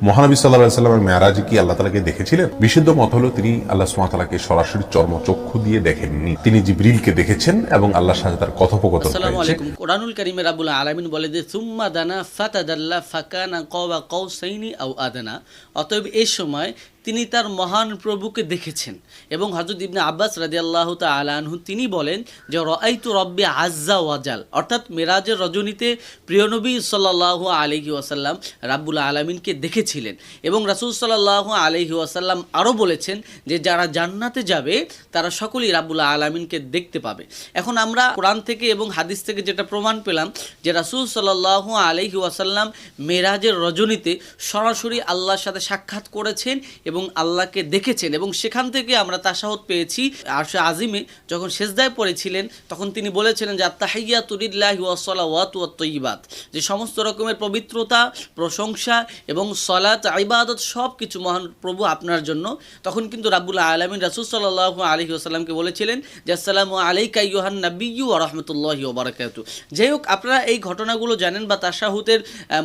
মহানবী সাল্লাল্লাহু আলাইহি ওয়াসাল্লামের মেরাজে কি আল্লাহ তাআলাকে দেখেছিলেন? বিশুদ্ধ মত হলো তিনি আল্লাহ সুবহানাহু ওয়া তাআলাকে সরাসরি চর্মচক্ষু দিয়ে দেখেননি, তিনি জিবরিলকে দেখেছেন এবং আল্লাহর সাথে তার কথোপকথন হয়েছে। আসসালামু আলাইকুম। কোরআনুল কারীমে রাব্বুল আলামিন বলে যে সুম্মা দানা ফাতাদাল্লা ফাকানা কাওয়া কাউসাইনি আও আদনা, অতএব এই সময় তিনি তার মহান প্রভুকে দেখেছেন। এবং হযরত ইবনে আব্বাস রাদিয়াল্লাহু তাআলা আনহু তিনি বলেন যে রাআইতু রাব্বি আযজা ওয়াজাল, অর্থাৎ মেরাজের রজনীতে প্রিয় নবী সাল্লাল্লাহু আলাইহি ওয়াসাল্লাম রাব্বুল আলামিনকে দেখেছিলেন। এবং রাসূল সাল্লাল্লাহু আলাইহি ওয়াসাল্লাম আরও বলেছেন যে যারা জান্নাতে যাবে তারা সকলেই রাব্বুল আলামিনকে দেখতে পাবে। এখন আমরা কোরআন থেকে এবং হাদিস থেকে যেটা প্রমাণ পেলাম যে রাসূল সাল্লাল্লাহু আলাইহি ওয়াসাল্লাম মেরাজের রজনীতে সরাসরি আল্লাহর সাথে সাক্ষাৎ করেছেন এবং আল্লাহকে দেখেছেন। এবং সেখান থেকে আমরা তাশাহুদ পেয়েছি আরশে আজিমে যখন সেজদায় পড়েছিলেন তখন তিনি বলেছিলেন যে আত্তাহিয়াতু লিল্লাহি ওয়াস সালাওয়াতু ওয়াত তাইয়্যিবাত, যে সমস্ত রকমের পবিত্রতা, প্রশংসা এবং সালাত, ইবাদত সব কিছু মহান প্রভু আপনার জন্য। তখন কিন্তু রাব্বুল আলামিন রাসূল সাল্লাল্লাহু আলাইহি ওয়াসাল্লামকে বলেছিলেন যে আসসালামু আলাইকা আইয়ুহান নাবিয়্যু ওয়া রাহমাতুল্লাহি ওয়া বারাকাতুহু। যাই হোক, আপনারা এই ঘটনাগুলো জানেন বা তাশাহুদের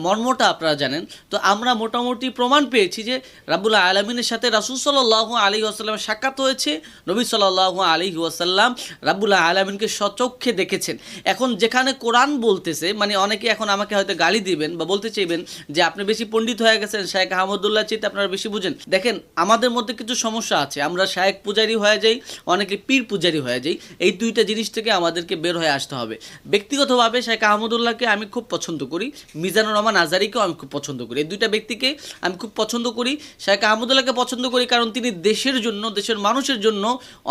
মর্মটা আপনারা জানেন। তো আমরা মোটামুটি প্রমাণ পেয়েছি যে রাব্বুল আলামিনের সাথে রাসূল সাল্লাল্লাহু আলাইহি ওয়াসাল্লামের সাক্ষাৎ হয়েছে, নবী সাল্লাল্লাহু আলাইহি ওয়াসাল্লাম রাব্বুল আলামিনকে স্বচক্ষে দেখেছেন। এখন যেখানে কোরআন বলতেছে, মানে অনেকে এখন আমাকে হয়তো গালি দিবেন বা বলতে চাইবেন যে আপনি বেশি পণ্ডিত হয়ে গেছেন, শায়েখ আহমদুল্লাহ চিতে আপনারা বেশি বুঝেন। দেখেন, আমাদের মধ্যে কিছু সমস্যা আছে, আমরা শায়েখ পূজারি হয়ে যাই, অনেকে পীর পূজারি হয়ে যাই। এই দুইটা জিনিস থেকে আমাদেরকে বের হয়ে আসতে হবে। ব্যক্তিগতভাবে শায়েখ আহমদুল্লাহকে আমি খুব পছন্দ করি, মিজানুর রহমান আজারিকেও আমি খুব পছন্দ করি। এই দুইটা ব্যক্তিকে আমি খুব পছন্দ করি। শায়েখ আহমদুল্লাহকে পছন্দ করি কারণ তিনি দেশের জন্য, দেশের মানুষের জন্য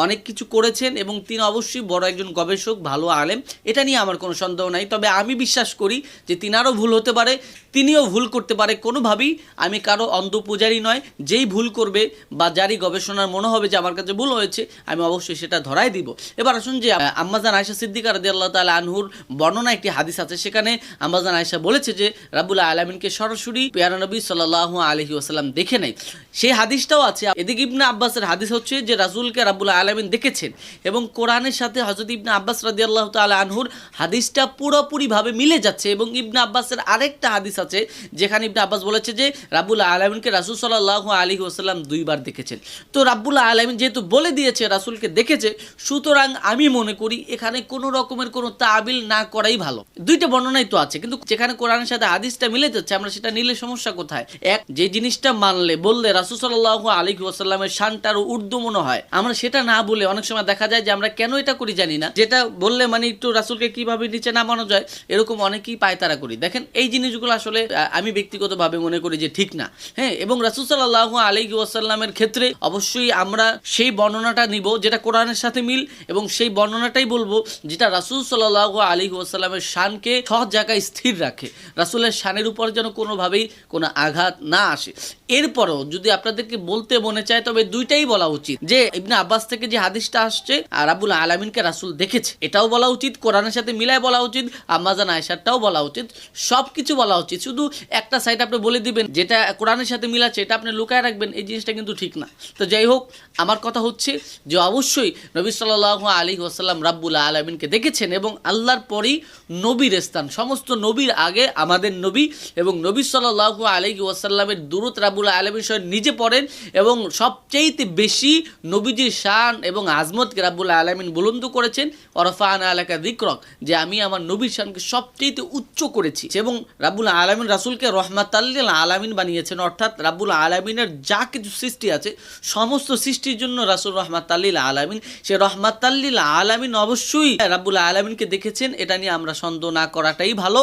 অনেক কিছু করেছেন এবং তিনি অবশ্যই বড় একজন গবেষক, ভালো আলেম, এটা নিয়ে আমার কোনো সন্দেহ নাই। তবে আমি বিশ্বাস করি যে তিনারও ভুল হতে পারে, তিনিও ভুল করতে পারে। কোনোভাবেই আমি কারো অন্ধ পূজারি নয়। যেই ভুল করবে বা যারই গবেষণার মনে হবে যে আমার কাছে ভুল হয়েছে, আমি অবশ্যই সেটা ধরাই দিব। এবার আসুন যে আম্মাজান আয়েশা সিদ্দিকা রাদিয়াল্লাহু তাআলা আনহুর বর্ণনা একটি হাদিস আছে, সেখানে আম্মাজান আয়েশা বলেছে যে রাব্বুল আলামিনকে সরাসরি পেয়ারা নবী সাল্লাল্লাহু আলাইহি ওয়াসাল্লাম দেখে নাই। সেই হাদিসটাও আছে। এদিকে ইবনে আব্বাসের হাদিস হচ্ছে যে রাসূলকে রাব্বুল আলামিন দেখেছেন এবং কোরআনের সাথে হযরত ইবনে আব্বাস রাদিয়াল্লাহু তাআলা আনহুর হাদিসটা পুরোপুরিভাবে মিলে যাচ্ছে। এবং ইবনে আব্বাসের আরেকটা হাদিস আছে যেখানে ইবনে আব্বাস বলেছে যে রাব্বুল আলামিনকে রাসূল সাল্লাল্লাহু আলাইহি ওয়াসাল্লাম দুইবার দেখেছেন। তো রাব্বুল আলামিন যেহেতু বলে দিয়েছে রাসূলকে দেখেছে, সুতরাং আমি মনে করি এখানে কোনো রকমের কোনো তাবিল না করাই ভালো। দুইটা বর্ণনাই তো আছে, কিন্তু যেখানে কোরআনের সাথে হাদিসটা মিলে যাচ্ছে আমরা সেটা নিলে সমস্যা কোথায়? এক, যে জিনিসটা মানলে বললে রাসূল সাল্লাল্লাহু আলাইহি ওয়াসাল্লামের শানটা আরো ঊর্ধ্বমন হয়, আমরা সেটা না বলে অনেক সময় দেখা যায় যে আমরা কেন এটা করি জানি না, যেটা বললে মানে একটু রাসূলকে কিভাবে নিচে নামানো যায় এরকম অনেকেই পায়তারা করি। দেখেন, এই জিনিসগুলো আসলে আমি ব্যক্তিগতভাবে মনে করি যে ঠিক না। হ্যাঁ, এবং রাসূল সাল্লাল্লাহু আলাইহি ওয়াসাল্লামের ক্ষেত্রে অবশ্যই আমরা সেই বর্ণনাটা নিব যেটা কোরআনের সাথে মিল, এবং সেই বর্ণনাটাই বলবো যেটা রাসূল সাল্লাল্লাহু আলাইহি ওয়াসাল্লামের শানকে সহজ জায়গায় স্থির রাখে, রাসূলের শানের উপর যেন কোনোভাবেই কোনো আঘাত না আসে। এরপরও যদি আপনাদেরকে বলতে মনে চায় তবে দুইটাই বলা উচিত, যে ইবনে আব্বাস থেকে যে হাদিসটা আসছে রাব্বুল আলামিনকে রাসূল দেখেছে এটাও বলা উচিত, কোরআনের সাথে মিলায় বলা উচিত, আম্মাজান আয়েশাটাও বলা উচিত, সব কিছু বলা উচিত। শুধু একটা সাইড আপনি বলে দিবেন যেটা কোরআনের সাথে মিলাচ্ছে এটা আপনি লুকায় রাখবেন, এই জিনিসটা কিন্তু ঠিক না। তো যাই হোক, আমার কথা হচ্ছে যে অবশ্যই নবী সাল্লাল্লাহু আলাইহি ওয়াসাল্লাম রাব্বুল আলামিনকে দেখেছেন এবং আল্লাহর পরই নবীর স্থান, সমস্ত নবীর আগে আমাদের নবী, এবং নবী সাল্লাল্লাহু আলাইহি ওয়াসাল্লামের দুরূদ রাব্বুল আলামিন স্বয়ং নিজে পড়েন এবং সবচেয়ে বেশি নবীজির শান এবং আজমতকে রাব্বুল আলামিন বুলন্দ করেছেন। ওয়ারফা'না লাকা যিকরাক, যে আমি আমার নবীর শানকে সবচেয়ে উচ্চ করেছি। এবং রাব্বুল আলামিন রাসূলকে রহমাতাল লিল আলামিন বানিয়েছেন, অর্থাৎ রাব্বুল আলামিনের যা কিছু সৃষ্টি আছে সমস্ত সৃষ্টির জন্য রাসূল রহমাতাল লিল আলামিন। সে রহমাতাল লিল আলামিন অবশ্যই রাব্বুল আলামিনকে দেখেছেন, এটা নিয়ে আমরা সন্দেহ না করাটাই ভালো।